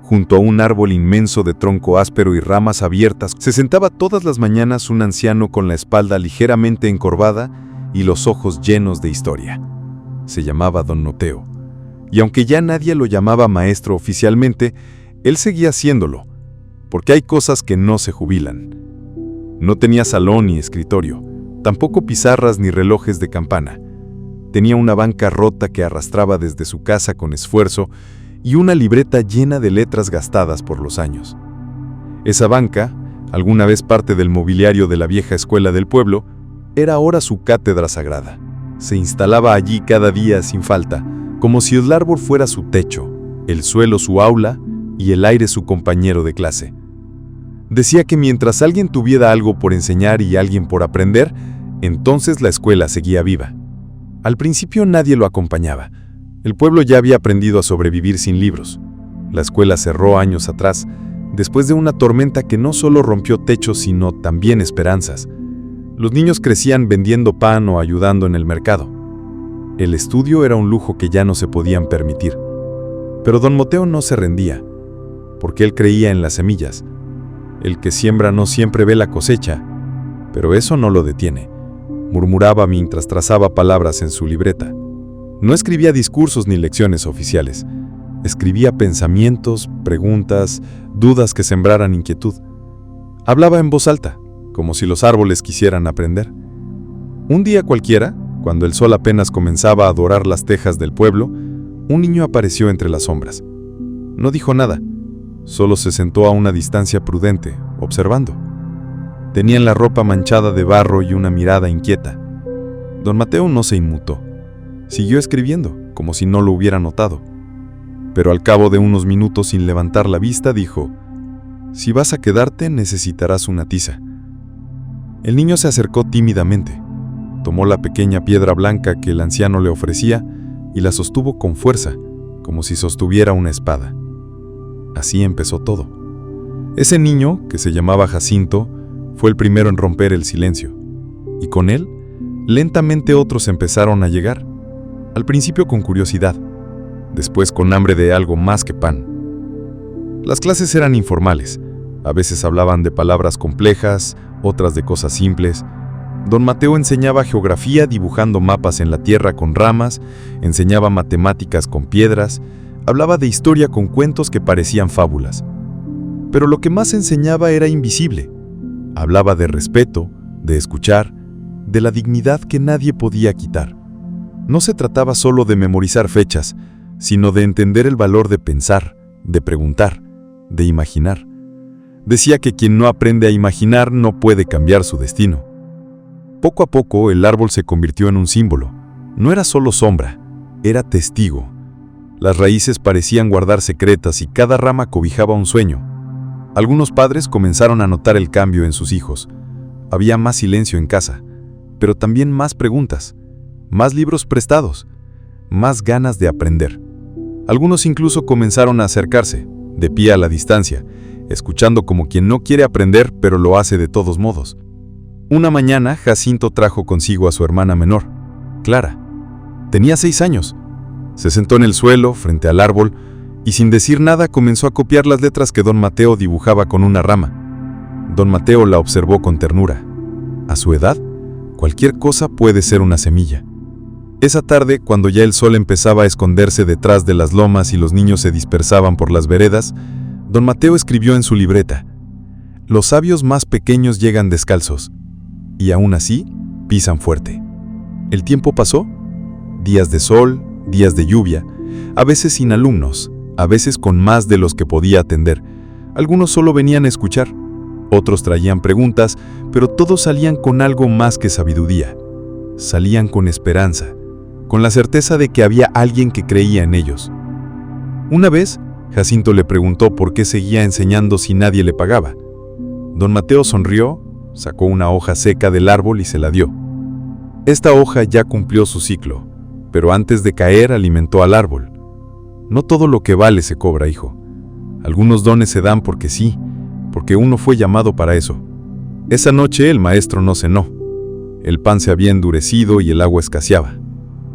Junto a un árbol inmenso de tronco áspero y ramas abiertas, se sentaba todas las mañanas un anciano con la espalda ligeramente encorvada y los ojos llenos de historia. Se llamaba Don Mateo, y aunque ya nadie lo llamaba maestro oficialmente, él seguía haciéndolo, porque hay cosas que no se jubilan. No tenía salón ni escritorio, tampoco pizarras ni relojes de campana. Tenía una banca rota que arrastraba desde su casa con esfuerzo y una libreta llena de letras gastadas por los años. Esa banca, alguna vez parte del mobiliario de la vieja escuela del pueblo, era ahora su cátedra sagrada. Se instalaba allí cada día sin falta, como si el árbol fuera su techo, el suelo su aula y el aire su compañero de clase. Decía que mientras alguien tuviera algo por enseñar y alguien por aprender, entonces la escuela seguía viva. Al principio nadie lo acompañaba. El pueblo ya había aprendido a sobrevivir sin libros. La escuela cerró años atrás, después de una tormenta que no solo rompió techos, sino también esperanzas. Los niños crecían vendiendo pan o ayudando en el mercado. El estudio era un lujo que ya no se podían permitir. Pero don Mateo no se rendía, porque él creía en las semillas. El que siembra no siempre ve la cosecha, pero eso no lo detiene, murmuraba mientras trazaba palabras en su libreta. No escribía discursos ni lecciones oficiales. Escribía pensamientos, preguntas, dudas que sembraran inquietud. Hablaba en voz alta, como si los árboles quisieran aprender. Un día cualquiera, cuando el sol apenas comenzaba a dorar las tejas del pueblo, un niño apareció entre las sombras. No dijo nada, solo se sentó a una distancia prudente, observando. Tenían la ropa manchada de barro y una mirada inquieta. Don Mateo no se inmutó. Siguió escribiendo, como si no lo hubiera notado. Pero al cabo de unos minutos, sin levantar la vista, dijo: «Si vas a quedarte, necesitarás una tiza». El niño se acercó tímidamente. Tomó la pequeña piedra blanca que el anciano le ofrecía y la sostuvo con fuerza, como si sostuviera una espada. Así empezó todo. Ese niño, que se llamaba Jacinto, fue el primero en romper el silencio. Y con él, lentamente otros empezaron a llegar. Al principio con curiosidad, después con hambre de algo más que pan. Las clases eran informales. A veces hablaban de palabras complejas, otras de cosas simples. Don Mateo enseñaba geografía dibujando mapas en la tierra con ramas, enseñaba matemáticas con piedras, hablaba de historia con cuentos que parecían fábulas. Pero lo que más enseñaba era invisible. Hablaba de respeto, de escuchar, de la dignidad que nadie podía quitar. No se trataba solo de memorizar fechas, sino de entender el valor de pensar, de preguntar, de imaginar. Decía que quien no aprende a imaginar no puede cambiar su destino. Poco a poco el árbol se convirtió en un símbolo. No era solo sombra, era testigo. Las raíces parecían guardar secretas y cada rama cobijaba un sueño. Algunos padres comenzaron a notar el cambio en sus hijos. Había más silencio en casa, pero también más preguntas, más libros prestados, más ganas de aprender. Algunos incluso comenzaron a acercarse, de pie a la distancia, escuchando como quien no quiere aprender, pero lo hace de todos modos. Una mañana, Jacinto trajo consigo a su hermana menor, Clara. Tenía 6 años. Se sentó en el suelo, frente al árbol, y sin decir nada comenzó a copiar las letras que don Mateo dibujaba con una rama. Don Mateo la observó con ternura. A su edad, cualquier cosa puede ser una semilla. Esa tarde, cuando ya el sol empezaba a esconderse detrás de las lomas y los niños se dispersaban por las veredas, don Mateo escribió en su libreta: «Los sabios más pequeños llegan descalzos, y aún así pisan fuerte». El tiempo pasó, días de sol, días de lluvia, a veces sin alumnos, a veces con más de los que podía atender. Algunos solo venían a escuchar, otros traían preguntas, pero todos salían con algo más que sabiduría. Salían con esperanza, con la certeza de que había alguien que creía en ellos. Una vez, Jacinto le preguntó por qué seguía enseñando si nadie le pagaba. Don Mateo sonrió, sacó una hoja seca del árbol y se la dio. Esta hoja ya cumplió su ciclo, pero antes de caer alimentó al árbol. No todo lo que vale se cobra, hijo. Algunos dones se dan porque sí, porque uno fue llamado para eso. Esa noche el maestro no cenó. El pan se había endurecido y el agua escaseaba.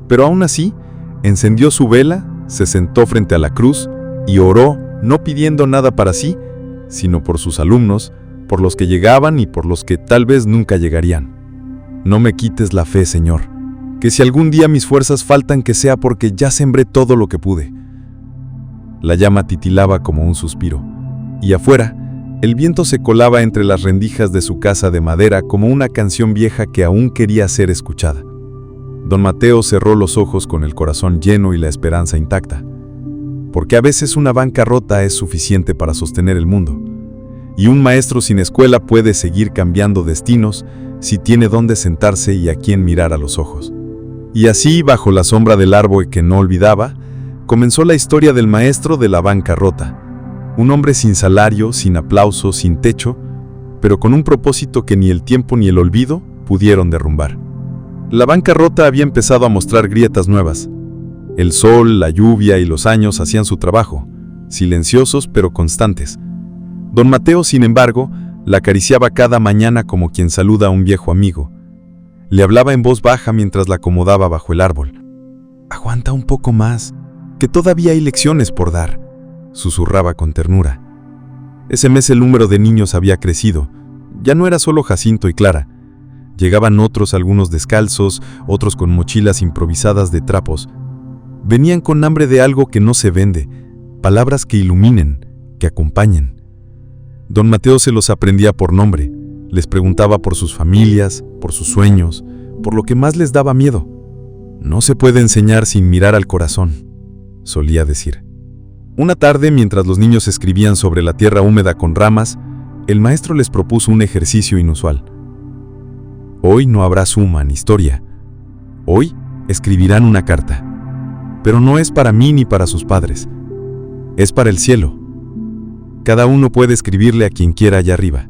Pero aún así, encendió su vela, se sentó frente a la cruz y oró no pidiendo nada para sí, sino por sus alumnos, por los que llegaban y por los que tal vez nunca llegarían. No me quites la fe, Señor, que si algún día mis fuerzas faltan, que sea porque ya sembré todo lo que pude. La llama titilaba como un suspiro, y afuera, el viento se colaba entre las rendijas de su casa de madera como una canción vieja que aún quería ser escuchada. Don Mateo cerró los ojos con el corazón lleno y la esperanza intacta, porque a veces una banca rota es suficiente para sostener el mundo, y un maestro sin escuela puede seguir cambiando destinos si tiene dónde sentarse y a quién mirar a los ojos. Y así, bajo la sombra del árbol que no olvidaba, comenzó la historia del maestro de la banca rota, un hombre sin salario, sin aplauso, sin techo, pero con un propósito que ni el tiempo ni el olvido pudieron derrumbar. La banca rota había empezado a mostrar grietas nuevas. El sol, la lluvia y los años hacían su trabajo, silenciosos pero constantes. Don Mateo, sin embargo, la acariciaba cada mañana como quien saluda a un viejo amigo. Le hablaba en voz baja mientras la acomodaba bajo el árbol. «Aguanta un poco más, que todavía hay lecciones por dar», susurraba con ternura. Ese mes el número de niños había crecido. Ya no era solo Jacinto y Clara. Llegaban otros, algunos descalzos, otros con mochilas improvisadas de trapos. Venían con hambre de algo que no se vende, palabras que iluminen, que acompañen. Don Mateo se los aprendía por nombre, les preguntaba por sus familias, por sus sueños, por lo que más les daba miedo. «No se puede enseñar sin mirar al corazón», solía decir. Una tarde, mientras los niños escribían sobre la tierra húmeda con ramas, el maestro les propuso un ejercicio inusual. Hoy no habrá suma ni historia. Hoy escribirán una carta. Pero no es para mí ni para sus padres. Es para el cielo. Cada uno puede escribirle a quien quiera allá arriba.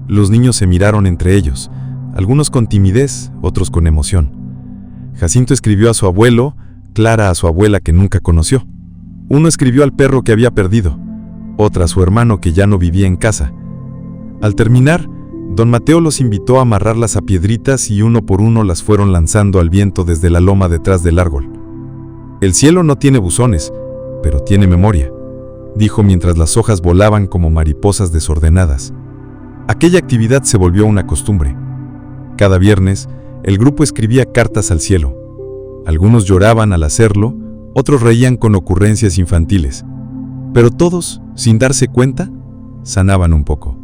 Los niños se miraron entre ellos, algunos con timidez, otros con emoción. Jacinto escribió a su abuelo, Clara a su abuela que nunca conoció. Uno escribió al perro que había perdido, otra a su hermano que ya no vivía en casa. Al terminar, Don Mateo los invitó a amarrarlas a piedritas y uno por uno las fueron lanzando al viento desde la loma detrás del árbol. «El cielo no tiene buzones, pero tiene memoria», dijo mientras las hojas volaban como mariposas desordenadas. Aquella actividad se volvió una costumbre. Cada viernes, el grupo escribía cartas al cielo. Algunos lloraban al hacerlo, otros reían con ocurrencias infantiles. Pero todos, sin darse cuenta, sanaban un poco.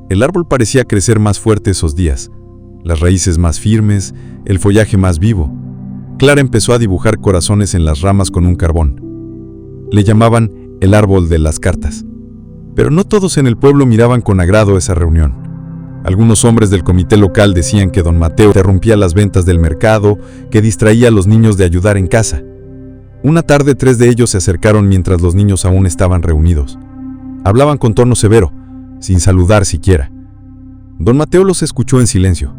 El árbol parecía crecer más fuerte esos días, las raíces más firmes, el follaje más vivo. Clara empezó a dibujar corazones en las ramas con un carbón. Le llamaban el árbol de las cartas. Pero no todos en el pueblo miraban con agrado esa reunión. Algunos hombres del comité local decían que don Mateo interrumpía las ventas del mercado, que distraía a los niños de ayudar en casa. Una tarde 3 de ellos se acercaron mientras los niños aún estaban reunidos. Hablaban con tono severo, sin saludar siquiera. Don Mateo los escuchó en silencio.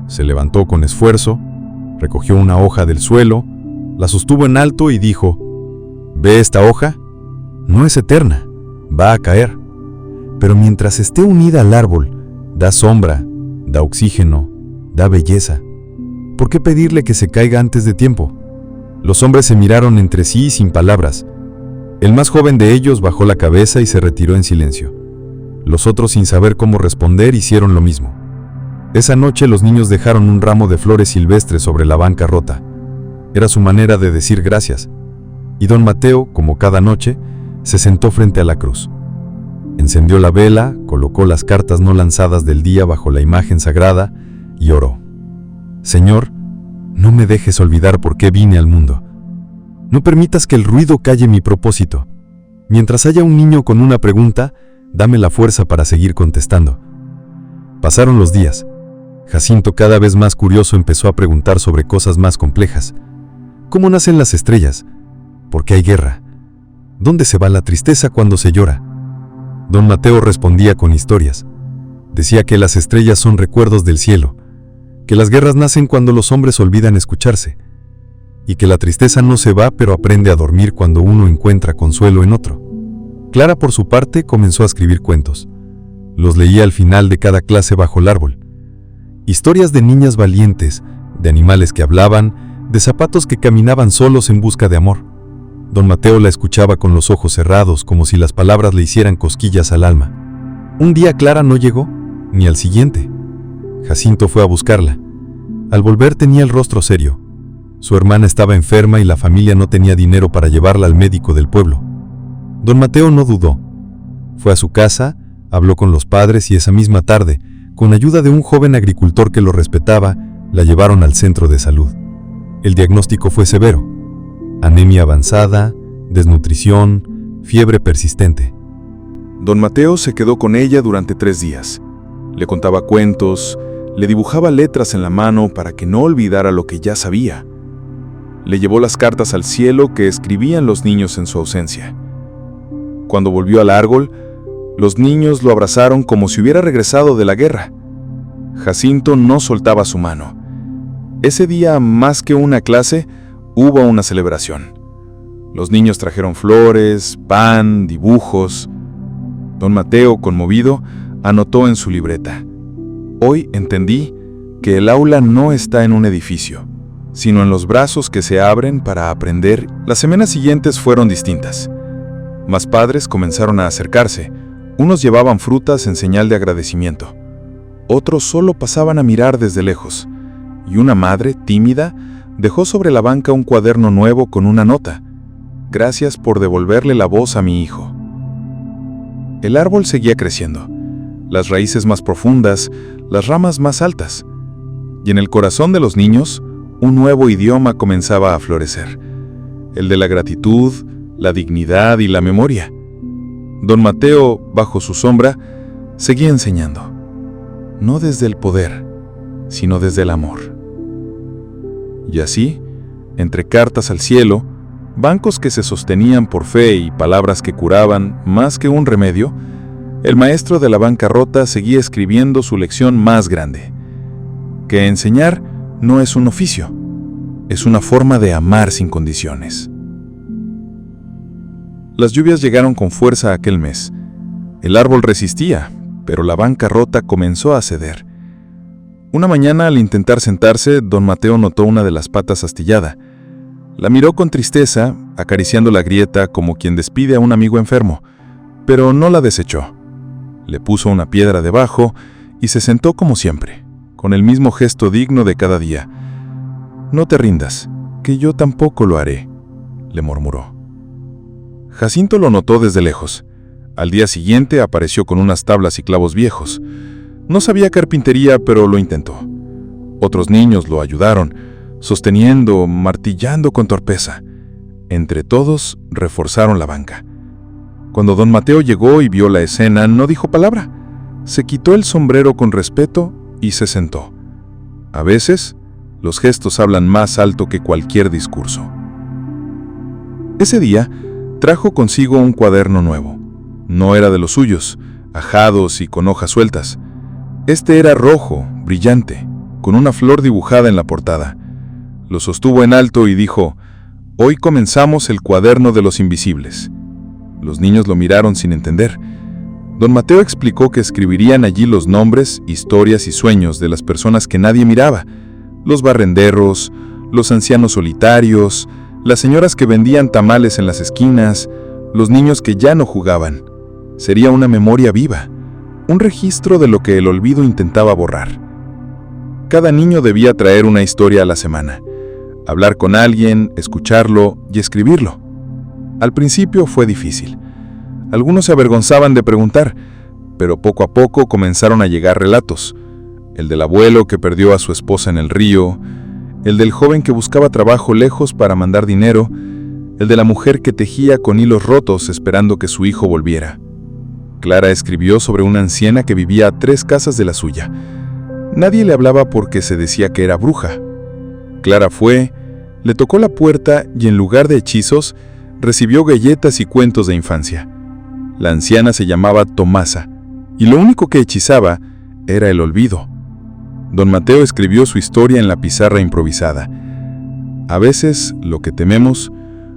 Se levantó con esfuerzo, recogió una hoja del suelo, la sostuvo en alto y dijo: «¿Ve esta hoja? No es eterna, va a caer. Pero mientras esté unida al árbol, da sombra, da oxígeno, da belleza. ¿Por qué pedirle que se caiga antes de tiempo?» Los hombres se miraron entre sí sin palabras. El más joven de ellos bajó la cabeza y se retiró en silencio. Los otros, sin saber cómo responder, hicieron lo mismo. Esa noche los niños dejaron un ramo de flores silvestres sobre la banca rota. Era su manera de decir gracias. Y don Mateo, como cada noche, se sentó frente a la cruz. Encendió la vela, colocó las cartas no lanzadas del día bajo la imagen sagrada y oró. «Señor, no me dejes olvidar por qué vine al mundo. No permitas que el ruido calle mi propósito. Mientras haya un niño con una pregunta, dame la fuerza para seguir contestando». Pasaron los días. Jacinto, cada vez más curioso, empezó a preguntar sobre cosas más complejas. ¿Cómo nacen las estrellas? ¿Por qué hay guerra? ¿Dónde se va la tristeza cuando se llora? Don Mateo respondía con historias. Decía que las estrellas son recuerdos del cielo, que las guerras nacen cuando los hombres olvidan escucharse, y que la tristeza no se va pero aprende a dormir cuando uno encuentra consuelo en otro. Clara, por su parte, comenzó a escribir cuentos. Los leía al final de cada clase bajo el árbol. Historias de niñas valientes, de animales que hablaban, de zapatos que caminaban solos en busca de amor. Don Mateo la escuchaba con los ojos cerrados, como si las palabras le hicieran cosquillas al alma. Un día Clara no llegó, ni al siguiente. Jacinto fue a buscarla. Al volver tenía el rostro serio. Su hermana estaba enferma y la familia no tenía dinero para llevarla al médico del pueblo. Don Mateo no dudó. Fue a su casa, habló con los padres y esa misma tarde, con ayuda de un joven agricultor que lo respetaba, la llevaron al centro de salud. El diagnóstico fue severo: anemia avanzada, desnutrición, fiebre persistente. Don Mateo se quedó con ella durante 3 días. Le contaba cuentos, le dibujaba letras en la mano para que no olvidara lo que ya sabía. Le llevó las cartas al cielo que escribían los niños en su ausencia. Cuando volvió al árbol, los niños lo abrazaron como si hubiera regresado de la guerra. Jacinto no soltaba su mano. Ese día, más que una clase, hubo una celebración. Los niños trajeron flores, pan, dibujos. Don Mateo, conmovido, anotó en su libreta: «Hoy entendí que el aula no está en un edificio, sino en los brazos que se abren para aprender». Las semanas siguientes fueron distintas. Más padres comenzaron a acercarse. Unos llevaban frutas en señal de agradecimiento. Otros solo pasaban a mirar desde lejos. Y una madre, tímida, dejó sobre la banca un cuaderno nuevo con una nota: «Gracias por devolverle la voz a mi hijo». El árbol seguía creciendo, las raíces más profundas, las ramas más altas. Y en el corazón de los niños, un nuevo idioma comenzaba a florecer: el de la gratitud, la dignidad y la memoria. Don Mateo, bajo su sombra, seguía enseñando, no desde el poder, sino desde el amor. Y así, entre cartas al cielo, bancos que se sostenían por fe y palabras que curaban más que un remedio, el maestro de la bancarrota seguía escribiendo su lección más grande: que enseñar no es un oficio, es una forma de amar sin condiciones. Las lluvias llegaron con fuerza aquel mes. El árbol resistía, pero la bancarrota comenzó a ceder. Una mañana, al intentar sentarse, don Mateo notó una de las patas astillada. La miró con tristeza, acariciando la grieta como quien despide a un amigo enfermo, pero no la desechó. Le puso una piedra debajo y se sentó como siempre, con el mismo gesto digno de cada día. «No te rindas, que yo tampoco lo haré», le murmuró. Jacinto lo notó desde lejos. Al día siguiente apareció con unas tablas y clavos viejos. No sabía carpintería, pero lo intentó. Otros niños lo ayudaron, sosteniendo, martillando con torpeza. Entre todos, reforzaron la banca. Cuando don Mateo llegó y vio la escena, no dijo palabra. Se quitó el sombrero con respeto y se sentó. A veces, los gestos hablan más alto que cualquier discurso. Ese día, trajo consigo un cuaderno nuevo. No era de los suyos, ajados y con hojas sueltas. Este era rojo, brillante, con una flor dibujada en la portada. Lo sostuvo en alto y dijo: «Hoy comenzamos el cuaderno de los invisibles». Los niños lo miraron sin entender. Don Mateo explicó que escribirían allí los nombres, historias y sueños de las personas que nadie miraba: los barrenderos, los ancianos solitarios, las señoras que vendían tamales en las esquinas, los niños que ya no jugaban. Sería una memoria viva, un registro de lo que el olvido intentaba borrar. Cada niño debía traer una historia a la semana, hablar con alguien, escucharlo y escribirlo. Al principio fue difícil. Algunos se avergonzaban de preguntar, pero poco a poco comenzaron a llegar relatos: el del abuelo que perdió a su esposa en el río, el del joven que buscaba trabajo lejos para mandar dinero, el de la mujer que tejía con hilos rotos esperando que su hijo volviera. Clara escribió sobre una anciana que vivía a 3 casas de la suya. Nadie le hablaba porque se decía que era bruja. Clara fue, le tocó la puerta y en lugar de hechizos, recibió galletas y cuentos de infancia. La anciana se llamaba Tomasa, y lo único que hechizaba era el olvido. Don Mateo escribió su historia en la pizarra improvisada. A veces, lo que tememos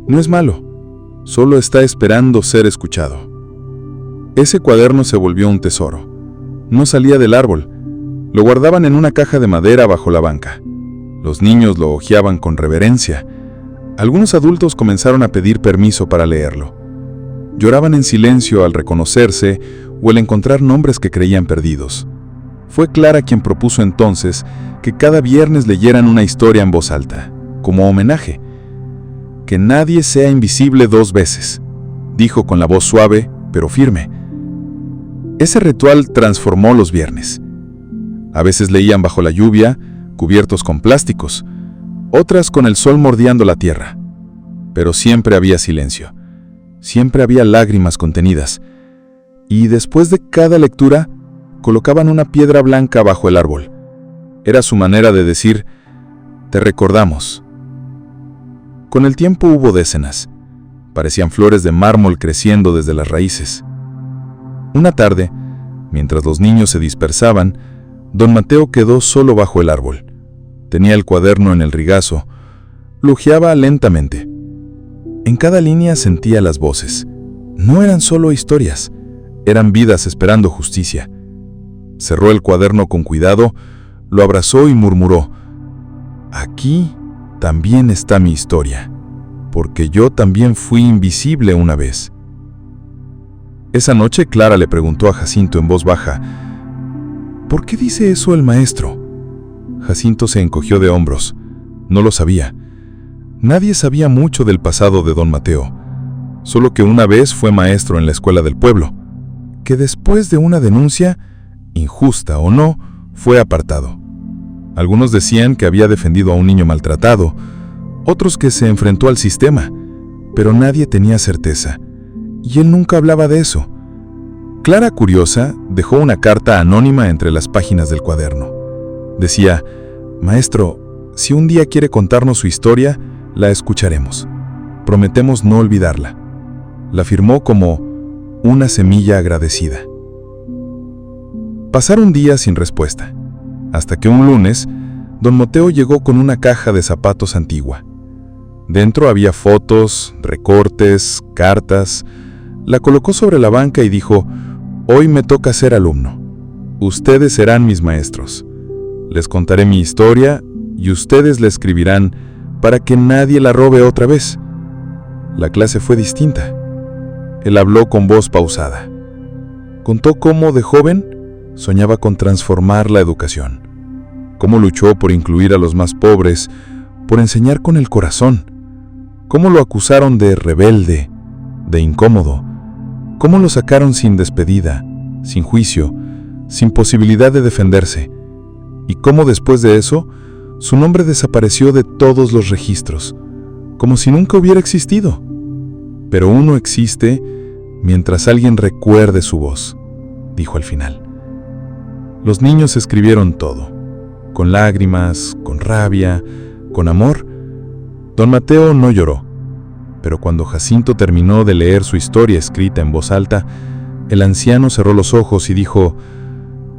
no es malo, solo está esperando ser escuchado. Ese cuaderno se volvió un tesoro. No salía del árbol. Lo guardaban en una caja de madera bajo la banca. Los niños lo hojeaban con reverencia. Algunos adultos comenzaron a pedir permiso para leerlo. Lloraban en silencio al reconocerse o al encontrar nombres que creían perdidos. Fue Clara quien propuso entonces que cada viernes leyeran una historia en voz alta, como homenaje. «Que nadie sea invisible 2 veces», dijo con la voz suave, pero firme. Ese ritual transformó los viernes. A veces leían bajo la lluvia, cubiertos con plásticos, otras con el sol mordiendo la tierra. Pero siempre había silencio, siempre había lágrimas contenidas. Y después de cada lectura, colocaban una piedra blanca bajo el árbol. Era su manera de decir, «Te recordamos». Con el tiempo hubo decenas. Parecían flores de mármol creciendo desde las raíces. Una tarde, mientras los niños se dispersaban, don Mateo quedó solo bajo el árbol. Tenía el cuaderno en el rigazo. Lo hojeaba lentamente. En cada línea sentía las voces. No eran solo historias, eran vidas esperando justicia. Cerró el cuaderno con cuidado, lo abrazó y murmuró, «Aquí también está mi historia, porque yo también fui invisible una vez». Esa noche Clara le preguntó a Jacinto en voz baja, «¿Por qué dice eso el maestro?». Jacinto se encogió de hombros. No lo sabía. Nadie sabía mucho del pasado de don Mateo, solo que una vez fue maestro en la escuela del pueblo, que después de una denuncia, injusta o no, fue apartado. Algunos decían que había defendido a un niño maltratado, otros que se enfrentó al sistema, pero nadie tenía certeza, y él nunca hablaba de eso. Clara, curiosa, dejó una carta anónima entre las páginas del cuaderno. Decía, «Maestro, si un día quiere contarnos su historia, la escucharemos. Prometemos no olvidarla». La firmó como una semilla agradecida. Pasaron días sin respuesta, hasta que un lunes, don Mateo llegó con una caja de zapatos antigua. Dentro había fotos, recortes, cartas. La colocó sobre la banca y dijo, «Hoy me toca ser alumno. Ustedes serán mis maestros. Les contaré mi historia y ustedes la escribirán para que nadie la robe otra vez». La clase fue distinta. Él habló con voz pausada. Contó cómo, de joven, soñaba con transformar la educación. Cómo luchó por incluir a los más pobres, por enseñar con el corazón. Cómo lo acusaron de rebelde, de incómodo. Cómo lo sacaron sin despedida, sin juicio, sin posibilidad de defenderse. Y cómo después de eso, su nombre desapareció de todos los registros, como si nunca hubiera existido. Pero uno existe mientras alguien recuerde su voz, dijo al final. Los niños escribieron todo, con lágrimas, con rabia, con amor. Don Mateo no lloró, pero cuando Jacinto terminó de leer su historia escrita en voz alta, el anciano cerró los ojos y dijo,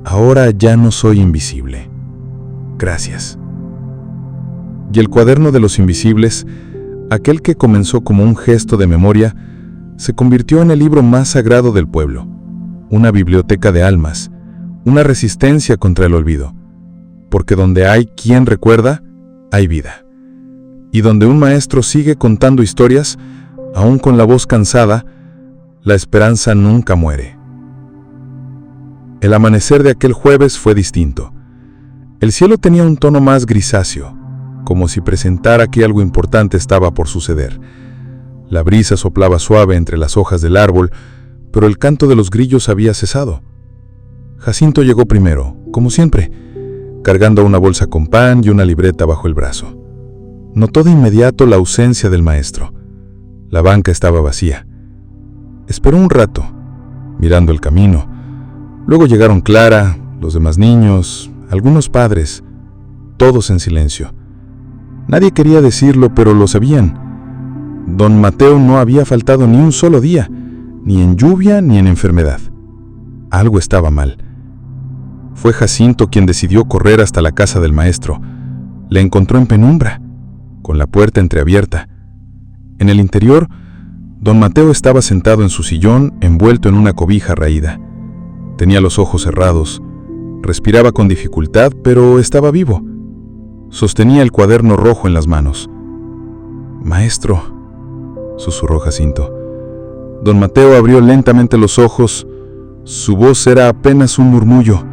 «Ahora ya no soy invisible. Gracias». Y el cuaderno de los invisibles, aquel que comenzó como un gesto de memoria, se convirtió en el libro más sagrado del pueblo, una biblioteca de almas, una resistencia contra el olvido, porque donde hay quien recuerda, hay vida. Y donde un maestro sigue contando historias, aún con la voz cansada, la esperanza nunca muere. El amanecer de aquel jueves fue distinto. El cielo tenía un tono más grisáceo, como si presentara que algo importante estaba por suceder. La brisa soplaba suave entre las hojas del árbol, pero el canto de los grillos había cesado. Jacinto llegó primero, como siempre, cargando una bolsa con pan y una libreta bajo el brazo. Notó de inmediato la ausencia del maestro. La banca estaba vacía. Esperó un rato, mirando el camino. Luego llegaron Clara, los demás niños, algunos padres, todos en silencio. Nadie quería decirlo, pero lo sabían. Don Mateo no había faltado ni un solo día, ni en lluvia ni en enfermedad. Algo estaba mal. Fue Jacinto quien decidió correr hasta la casa del maestro. Le encontró en penumbra, con la puerta entreabierta. En el interior, don Mateo estaba sentado en su sillón, envuelto en una cobija raída. Tenía los ojos cerrados, respiraba con dificultad, pero estaba vivo. Sostenía el cuaderno rojo en las manos. «Maestro», susurró Jacinto. Don Mateo abrió lentamente los ojos. Su voz era apenas un murmullo.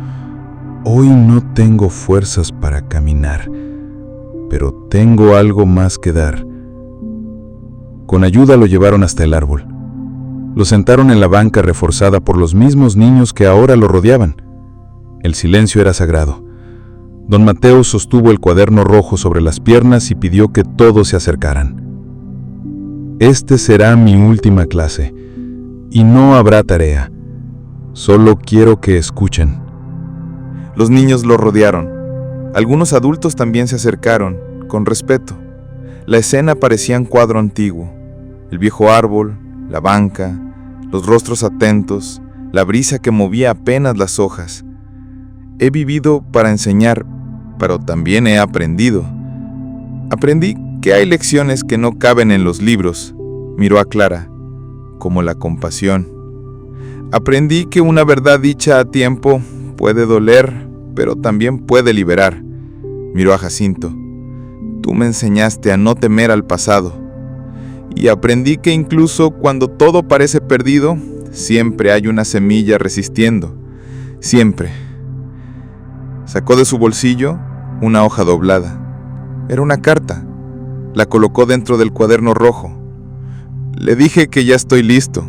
«Hoy no tengo fuerzas para caminar, pero tengo algo más que dar». Con ayuda lo llevaron hasta el árbol. Lo sentaron en la banca reforzada por los mismos niños que ahora lo rodeaban. El silencio era sagrado. Don Mateo sostuvo el cuaderno rojo sobre las piernas y pidió que todos se acercaran. «Este será mi última clase, y no habrá tarea. Solo quiero que escuchen». Los niños lo rodearon. Algunos adultos también se acercaron, con respeto. La escena parecía un cuadro antiguo. El viejo árbol, la banca, los rostros atentos, la brisa que movía apenas las hojas. He vivido para enseñar, pero también he aprendido. Aprendí que hay lecciones que no caben en los libros, miró a Clara, como la compasión. Aprendí que una verdad dicha a tiempo puede doler, pero también puede liberar, miró a Jacinto. Tú me enseñaste a no temer al pasado. Y aprendí que incluso cuando todo parece perdido, siempre hay una semilla resistiendo. Siempre. Sacó de su bolsillo una hoja doblada. Era una carta. La colocó dentro del cuaderno rojo. Le dije que ya estoy listo,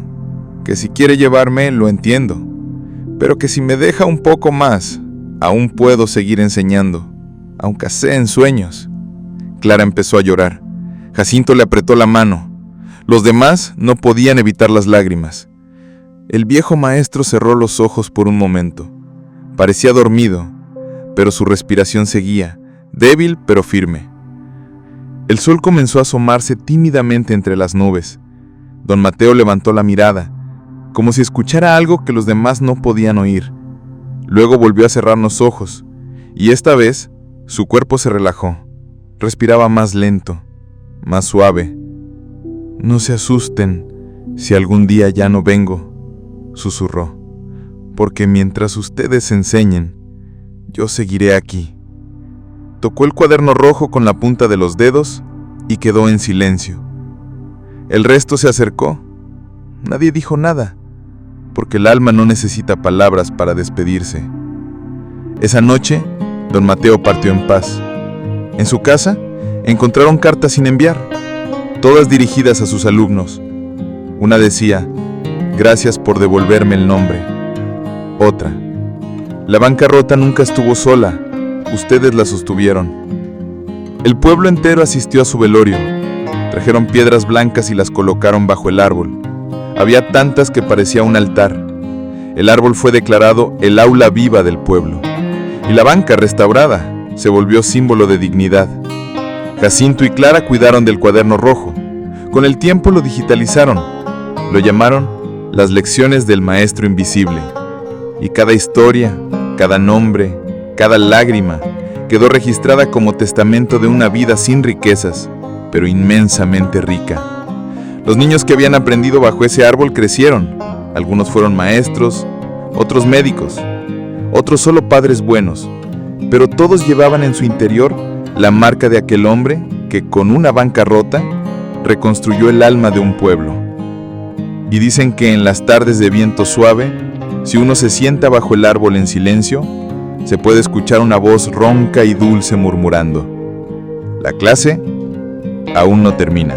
que si quiere llevarme lo entiendo, pero que si me deja un poco más, aún puedo seguir enseñando, aunque sea en sueños. Clara empezó a llorar. Jacinto le apretó la mano. Los demás no podían evitar las lágrimas. El viejo maestro cerró los ojos por un momento. Parecía dormido, pero su respiración seguía, débil pero firme. El sol comenzó a asomarse tímidamente entre las nubes. Don Mateo levantó la mirada, como si escuchara algo que los demás no podían oír. Luego volvió a cerrar los ojos, y esta vez su cuerpo se relajó. Respiraba más lento, más suave. «No se asusten si algún día ya no vengo», susurró, «porque mientras ustedes enseñen, yo seguiré aquí». Tocó el cuaderno rojo con la punta de los dedos y quedó en silencio. El resto se acercó. Nadie dijo nada, porque el alma no necesita palabras para despedirse. Esa noche, don Mateo partió en paz. En su casa, encontraron cartas sin enviar, todas dirigidas a sus alumnos. Una decía: «Gracias por devolverme el nombre». Otra: «La bancarrota nunca estuvo sola, ustedes la sostuvieron». El pueblo entero asistió a su velorio. Trajeron piedras blancas y las colocaron bajo el árbol. Había tantas que parecía un altar. El árbol fue declarado el aula viva del pueblo. Y la banca, restaurada, se volvió símbolo de dignidad. Jacinto y Clara cuidaron del cuaderno rojo. Con el tiempo lo digitalizaron. Lo llamaron las lecciones del maestro invisible. Y cada historia, cada nombre, cada lágrima quedó registrada como testamento de una vida sin riquezas, pero inmensamente rica. Los niños que habían aprendido bajo ese árbol crecieron. Algunos fueron maestros, otros médicos, otros solo padres buenos, pero todos llevaban en su interior la marca de aquel hombre que con una bancarrota reconstruyó el alma de un pueblo. Y dicen que en las tardes de viento suave, si uno se sienta bajo el árbol en silencio, se puede escuchar una voz ronca y dulce murmurando: «La clase aún no termina».